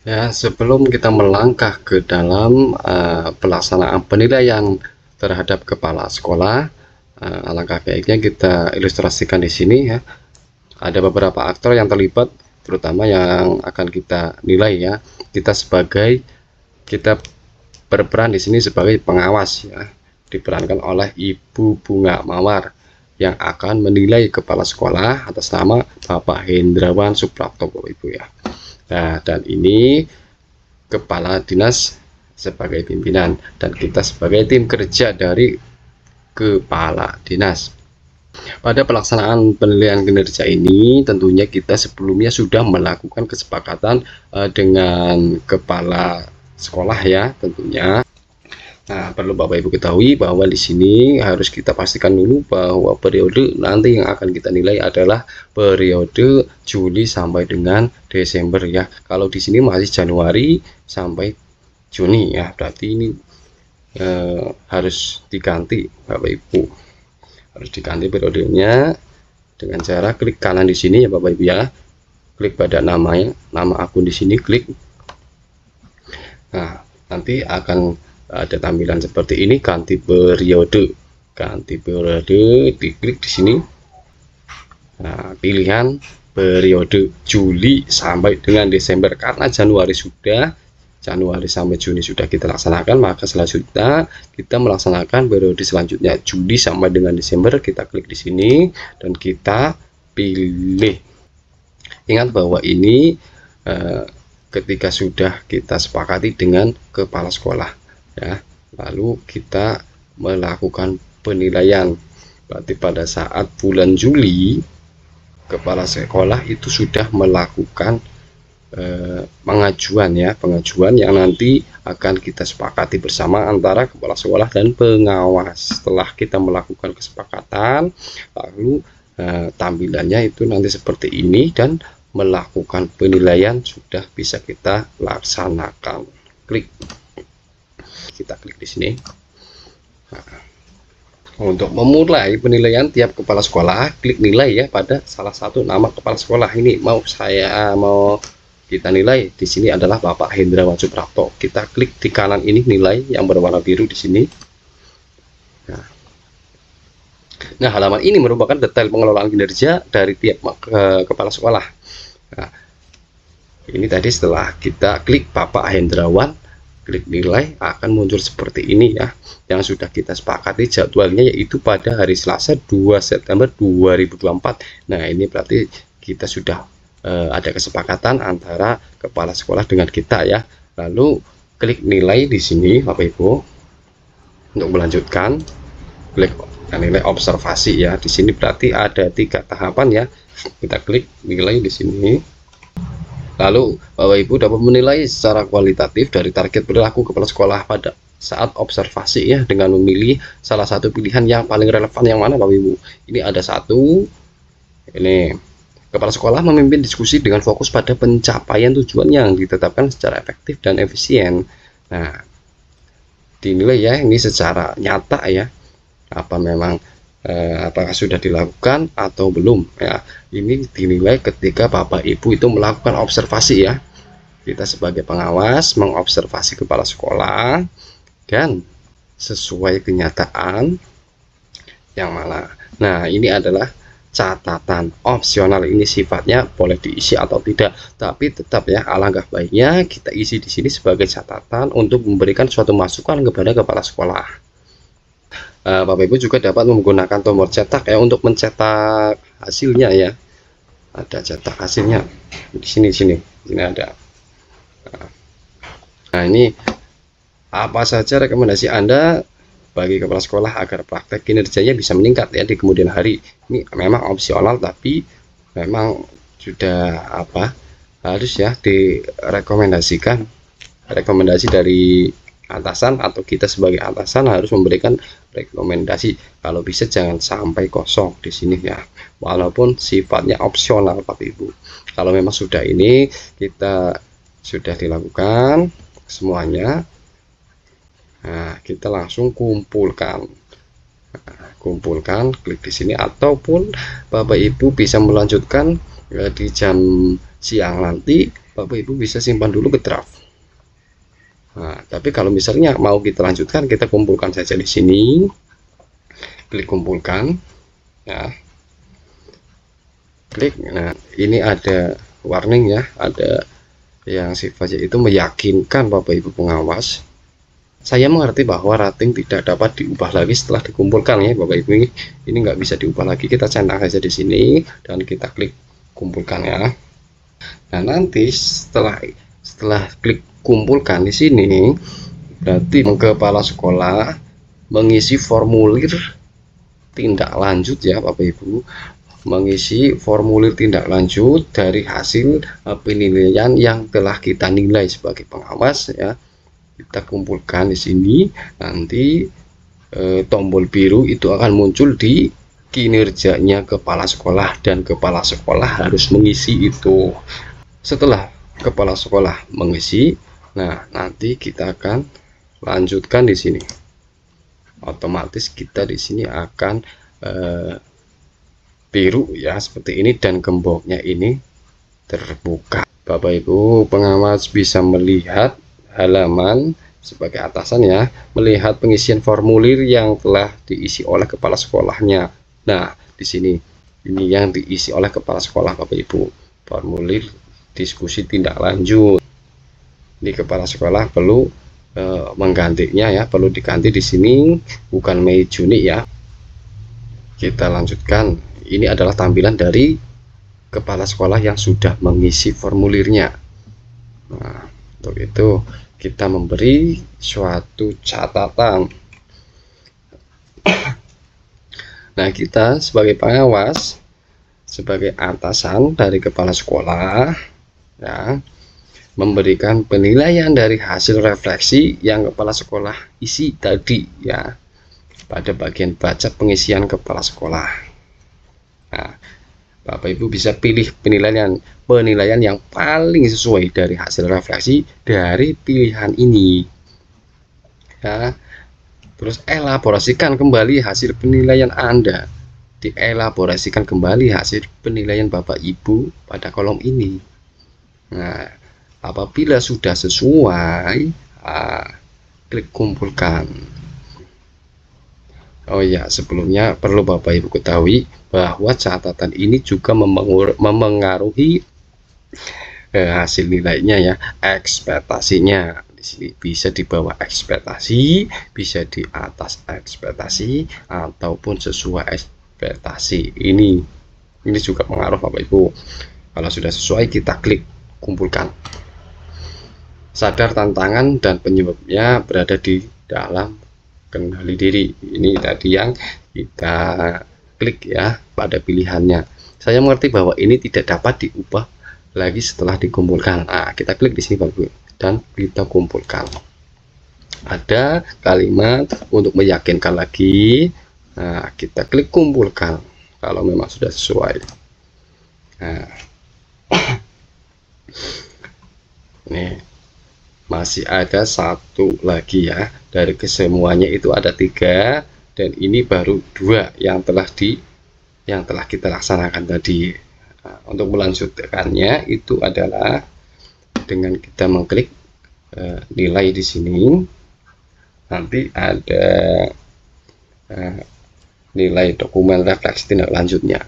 Ya, sebelum kita melangkah ke dalam pelaksanaan penilaian terhadap kepala sekolah, alangkah baiknya kita ilustrasikan di sini ya. Ada beberapa aktor yang terlibat, terutama yang akan kita nilai ya. Kita berperan di sini sebagai pengawas ya, diperankan oleh Ibu Bunga Mawar yang akan menilai kepala sekolah atas nama Bapak Hendrawan Suprapto, Bapak Ibu ya. Nah, dan ini kepala dinas sebagai pimpinan dan kita sebagai tim kerja dari kepala dinas. Pada pelaksanaan penilaian kinerja ini tentunya kita sebelumnya sudah melakukan kesepakatan dengan kepala sekolah ya tentunya. Nah, perlu Bapak Ibu ketahui bahwa di sini harus kita pastikan dulu bahwa periode nanti yang akan kita nilai adalah periode Juli sampai dengan Desember ya. Kalau di sini masih Januari sampai Juni ya, berarti ini harus diganti Bapak Ibu. Harus diganti periodenya dengan cara klik kanan di sini ya Bapak Ibu ya. Klik pada namanya, nama akun di sini klik. Nah, nanti akan ada tampilan seperti ini, ganti periode diklik di sini. Nah, pilihan periode Juli sampai dengan Desember, karena Januari sampai Juni sudah kita laksanakan, maka selanjutnya kita melaksanakan periode selanjutnya Juli sampai dengan Desember. Kita klik di sini dan kita pilih. Ingat bahwa ini ketika sudah kita sepakati dengan kepala sekolah ya, lalu kita melakukan penilaian. Berarti pada saat bulan Juli kepala sekolah itu sudah melakukan pengajuan yang nanti akan kita sepakati bersama antara kepala sekolah dan pengawas. Setelah kita melakukan kesepakatan, lalu tampilannya itu nanti seperti ini dan melakukan penilaian sudah bisa kita laksanakan. Kita klik di sini. Nah, untuk memulai penilaian tiap kepala sekolah, klik nilai ya pada salah satu nama kepala sekolah ini. Mau kita nilai di sini adalah Bapak Hendrawan Suprapto. Kita klik di kanan ini nilai yang berwarna biru di sini. Nah, halaman ini merupakan detail pengelolaan kinerja dari tiap kepala sekolah. Nah, ini tadi setelah kita klik Bapak Hendrawan, klik nilai, akan muncul seperti ini ya, yang sudah kita sepakati jadwalnya yaitu pada hari Selasa 2 September 2024. Nah, ini berarti kita sudah ada kesepakatan antara kepala sekolah dengan kita ya. Lalu klik nilai di sini Bapak Ibu. Untuk melanjutkan, klik nilai observasi ya. Di sini berarti ada 3 tahapan ya. Kita klik nilai di sini. Lalu Bapak Ibu dapat menilai secara kualitatif dari target perilaku kepala sekolah pada saat observasi ya, dengan memilih salah satu pilihan yang paling relevan. Yang mana Bapak Ibu? Ini ada satu, ini kepala sekolah memimpin diskusi dengan fokus pada pencapaian tujuan yang ditetapkan secara efektif dan efisien. Nah, dinilai ya ini secara nyata ya, apa memang apakah sudah dilakukan atau belum ya. Ini dinilai ketika Bapak Ibu itu melakukan observasi ya. Kita sebagai pengawas mengobservasi kepala sekolah dan sesuai kenyataan yang mana. Nah, ini adalah catatan opsional, ini sifatnya boleh diisi atau tidak, tapi tetap ya alangkah baiknya kita isi di sini sebagai catatan untuk memberikan suatu masukan kepada kepala sekolah. Bapak Ibu juga dapat menggunakan tombol cetak ya untuk mencetak hasilnya ya. Ada cetak hasilnya di sini ada. Nah, ini apa saja rekomendasi Anda bagi kepala sekolah agar praktek kinerjanya bisa meningkat ya di kemudian hari. Ini memang opsional tapi memang sudah harus ya direkomendasikan. Rekomendasi dari atasan atau kita sebagai atasan harus memberikan rekomendasi. Kalau bisa jangan sampai kosong di sini ya, walaupun sifatnya opsional Bapak Ibu. Kalau memang sudah ini kita sudah dilakukan semuanya, nah kita langsung kumpulkan, klik di sini, ataupun Bapak Ibu bisa melanjutkan di jam siang nanti Bapak Ibu bisa simpan dulu ke draft. Nah, tapi kalau misalnya mau kita lanjutkan, kita kumpulkan saja di sini, klik kumpulkan ya, klik. Nah, ini ada warning ya, ada yang sifatnya itu meyakinkan Bapak Ibu pengawas. Saya mengerti bahwa rating tidak dapat diubah lagi setelah dikumpulkan ya Bapak Ibu. Ini nggak bisa diubah lagi, kita centang saja di sini dan kita klik kumpulkan ya. Nah, nanti setelah klik kumpulkan di sini, berarti kepala sekolah mengisi formulir tindak lanjut ya Bapak Ibu, mengisi formulir tindak lanjut dari hasil penilaian yang telah kita nilai sebagai pengawas ya. Kita kumpulkan di sini, nanti tombol biru itu akan muncul di kinerjanya kepala sekolah, dan kepala sekolah harus mengisi itu. Setelah kepala sekolah mengisi, nah nanti kita akan lanjutkan di sini. Otomatis kita di sini akan biru ya seperti ini, dan gemboknya ini terbuka. Bapak Ibu pengawas bisa melihat halaman sebagai atasan ya, melihat pengisian formulir yang telah diisi oleh kepala sekolahnya. Nah, di sini ini yang diisi oleh kepala sekolah Bapak Ibu, formulir diskusi tindak lanjut. Di kepala sekolah perlu menggantinya ya, perlu diganti di sini, bukan Mei Juni ya. Kita lanjutkan. Ini adalah tampilan dari kepala sekolah yang sudah mengisi formulirnya. Nah, untuk itu kita memberi suatu catatan. Nah, kita sebagai pengawas, sebagai atasan dari kepala sekolah ya, memberikan penilaian dari hasil refleksi yang kepala sekolah isi tadi ya, pada bagian baca pengisian kepala sekolah. Nah, Bapak Ibu bisa pilih penilaian yang paling sesuai dari hasil refleksi dari pilihan ini ya. Terus elaborasikan kembali hasil penilaian Anda, dielaborasikan kembali hasil penilaian Bapak Ibu pada kolom ini. Nah, apabila sudah sesuai, klik kumpulkan. Oh ya, sebelumnya perlu Bapak Ibu ketahui bahwa catatan ini juga memengaruhi hasil nilainya ya, ekspektasinya. Di sini bisa di bawah ekspektasi, bisa di atas ekspektasi, ataupun sesuai ekspektasi. Ini juga pengaruh Bapak Ibu. Kalau sudah sesuai, kita klik kumpulkan. Sadar tantangan dan penyebabnya berada di dalam kendali diri. Ini tadi yang kita klik ya pada pilihannya. Saya mengerti bahwa ini tidak dapat diubah lagi setelah dikumpulkan. Nah, kita klik di sini Bapak Ibu dan kita kumpulkan. Ada kalimat untuk meyakinkan lagi. Nah, kita klik kumpulkan kalau memang sudah sesuai. Nah, nih masih ada satu lagi ya, dari kesemuanya itu ada 3, dan ini baru 2 yang telah kita laksanakan tadi. Nah, untuk melanjutkannya itu adalah dengan kita mengklik nilai di sini, nanti ada nilai dokumen refleksi tindak lanjutnya.